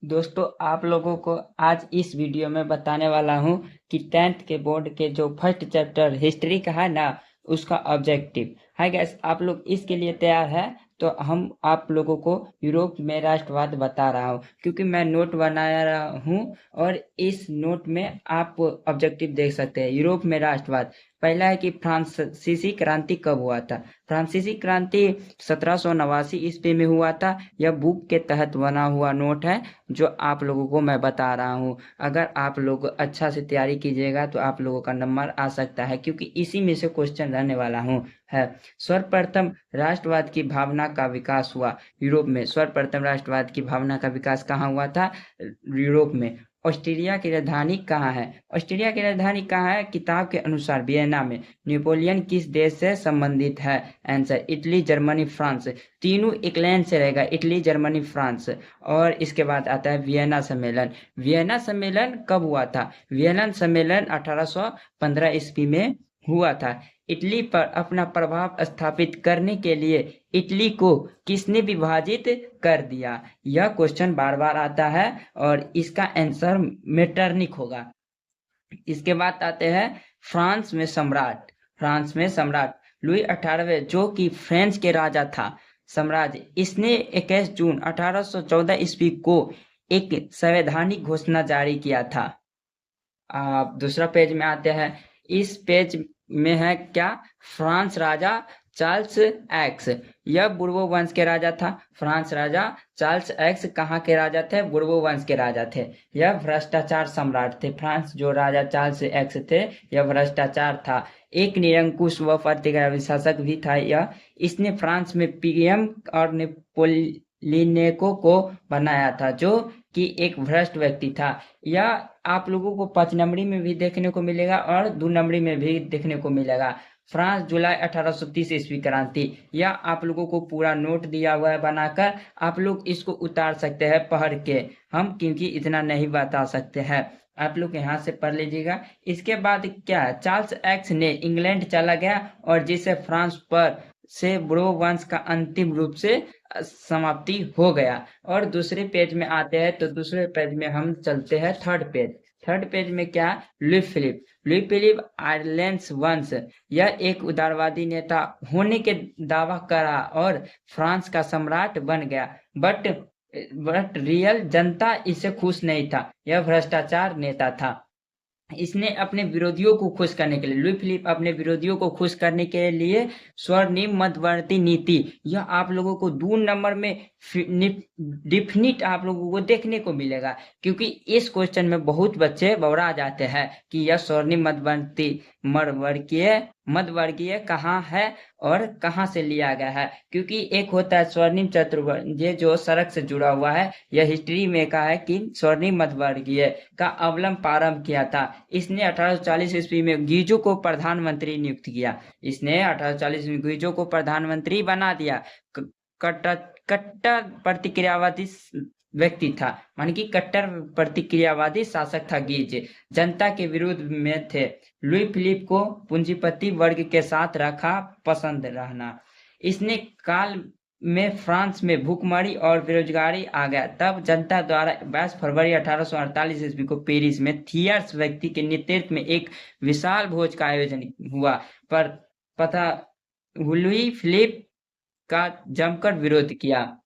दोस्तों आप लोगों को आज इस वीडियो में बताने वाला हूँ कि 10th के बोर्ड के जो फर्स्ट चैप्टर हिस्ट्री का है ना, उसका ऑब्जेक्टिव। हाय गैस, आप लोग इसके लिए तैयार है? तो हम आप लोगों को यूरोप में राष्ट्रवाद बता रहा हूँ, क्योंकि मैं नोट बना रहा हूँ और इस नोट में आप ऑब्जेक्टिव देख सकते हैं। यूरोप में राष्ट्रवाद, पहला है कि फ्रांसीसी क्रांति कब हुआ था। फ्रांसीसी क्रांति 1789 ईस्वी में हुआ था। यह बुक के तहत बना हुआ नोट है जो आप लोगों को मैं बता रहा हूँ। अगर आप लोग अच्छा से तैयारी कीजिएगा तो आप लोगों का नंबर आ सकता है, क्योंकि इसी में से क्वेश्चन रहने वाला हूँ है। सर्वप्रथम राष्ट्रवाद की भावना का विकास हुआ यूरोप में। सर्वप्रथम राष्ट्रवाद की भावना का विकास कहाँ हुआ था? यूरोप में। ऑस्ट्रिया की राजधानी कहाँ है? ऑस्ट्रिया की राजधानी कहाँ है? किताब के अनुसार वियना में। नेपोलियन किस देश से संबंधित है? Answer Italy, Germany, France. तीनों इंग्लैंड से रहेगा, इटली, जर्मनी, फ्रांस। और इसके बाद आता है वियना सम्मेलन। वियना सम्मेलन कब हुआ था? वियना सम्मेलन 1815 ईस्वी में हुआ था। इटली पर अपना प्रभाव स्थापित करने के लिए इटली को किसने विभाजित कर दिया? यह क्वेश्चन बार बार आता है और इसका आंसर मेटरनिक होगा। इसके बाद आते हैं फ्रांस में सम्राट। फ्रांस में सम्राट लुई 18वें, जो कि फ्रांस के राजा था, साम्राज्य। इसने 21 जून 1814 ईस्वी को एक संवैधानिक घोषणा जारी किया था। आप दूसरा पेज में आते हैं। इस पेज में है क्या? फ्रांस राजा चार्ल्स एक्स। यह बुर्बो वंश के राजा था। फ्रांस राजा चार्ल्स एक्स कहाँ के राजा थे? बुर्बो वंश के राजा थे। यह भ्रष्टाचार सम्राट थे। फ्रांस जो राजा चार्ल्स एक्स थे, यह भ्रष्टाचार था। एक निरंकुश व प्रतिक्रियाशील शासक भी था यह। इसने फ्रांस में पीएम और नेपोलियनको को बनाया था, जो कि एक भ्रष्ट व्यक्ति था। यह आप लोगों को 5 नंबरी में भी देखने को मिलेगा और 2 नंबरी में भी देखने को मिलेगा। फ्रांस जुलाई 1830 ईस्वी क्रांति। यह आप लोगों को पूरा नोट दिया हुआ है बनाकर, आप लोग इसको उतार सकते हैं पढ़ के। हम क्योंकि इतना नहीं बता सकते हैं, आप लोग यहाँ से पढ़ लीजिएगा। इसके बाद क्या है? चार्ल्स एक्स ने इंग्लैंड चला गया और जिससे फ्रांस पर से ब्रो वंश का अंतिम रूप से समाप्ति हो गया। और दूसरे पेज में आते हैं, तो दूसरे पेज में हम चलते हैं थर्ड पेज। थर्ड पेज में क्या? Louis Philippe. Louis Philippe Ireland वंश। यह एक उदारवादी नेता होने के दावा करा और फ्रांस का सम्राट बन गया। बट रियल जनता इससे खुश नहीं था। यह भ्रष्टाचार नेता था। इसने अपने विरोधियों को खुश करने के लिए, लुई फिलिप अपने विरोधियों को खुश करने के लिए स्वर्णिम मध्यवर्ती नीति, यह आप लोगों को 2 नंबर में डिफिनिट आप लोगों को देखने को मिलेगा, क्योंकि इस क्वेश्चन में बहुत बच्चे बौरा जाते हैं कि यह स्वर्णिम मध्यवर्ती मध्यवर्गीय कहाँ है और कहाँ से लिया गया है। क्योंकि एक होता है स्वर्णिम चतुर्भुज, ये जो सड़क से जुड़ा हुआ है। यह हिस्ट्री में कहा है कि स्वर्णिम मध्यवर्गीय का अवलंब प्रारंभ किया था। इसने 1840 ईस्वी में गीजो को प्रधानमंत्री नियुक्त किया। इसने 1840 में गीजो को प्रधानमंत्री बना दिया। कट्टर प्रतिक्रियावादी व्यक्ति था, मान की कट्टर प्रतिक्रियावादी शासक था गीज। जनता के विरुद्ध में थे। लुई फिलिप को पूंजीपति वर्ग के साथ रखा पसंद रहना। इसने काल में फ्रांस में भूखमरी और बेरोजगारी आ गया। तब जनता द्वारा 22 फरवरी 1848 ईस्वी को पेरिस में थियर्स व्यक्ति के नेतृत्व में एक विशाल भोज का आयोजन हुआ, पर पता लुई फिलिप का जमकर विरोध किया।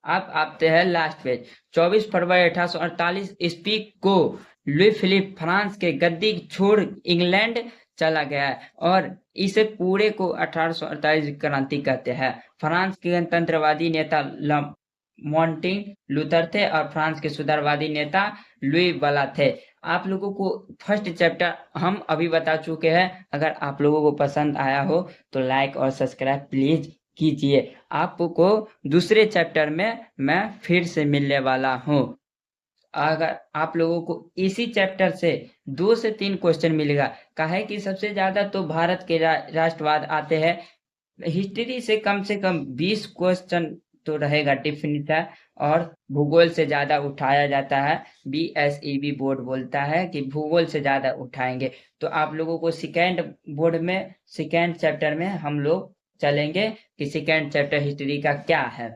अब आते हैं लास्ट पेज। 24 फरवरी 1848 ईस्वी को लुई फिलिप फ्रांस के गद्दी छोड़ इंग्लैंड चला गया और इसे पूरे को 1848 क्रांति कहते हैं। फ्रांस के गणतंत्रवादी नेता मार्टिन लूथर थे और फ्रांस के सुधारवादी नेता लुई वाला थे। आप लोगों को फर्स्ट चैप्टर हम अभी बता चुके हैं। अगर आप लोगों को पसंद आया हो तो लाइक और सब्सक्राइब प्लीज कीजिए। आपको दूसरे चैप्टर में मैं फिर से मिलने वाला हूँ। अगर आप लोगों को इसी चैप्टर से 2 से 3 क्वेश्चन मिलेगा, काहे कि सबसे ज्यादा तो भारत के राष्ट्रवाद आते हैं। हिस्ट्री से कम 20 क्वेश्चन तो रहेगा डिफिनिट है, और भूगोल से ज्यादा उठाया जाता है। BSEB बोर्ड बोलता है कि भूगोल से ज्यादा उठाएंगे। तो आप लोगों को सेकेंड चैप्टर में हम लोग चलेंगे कि सेकेंड चैप्टर हिस्ट्री का क्या है।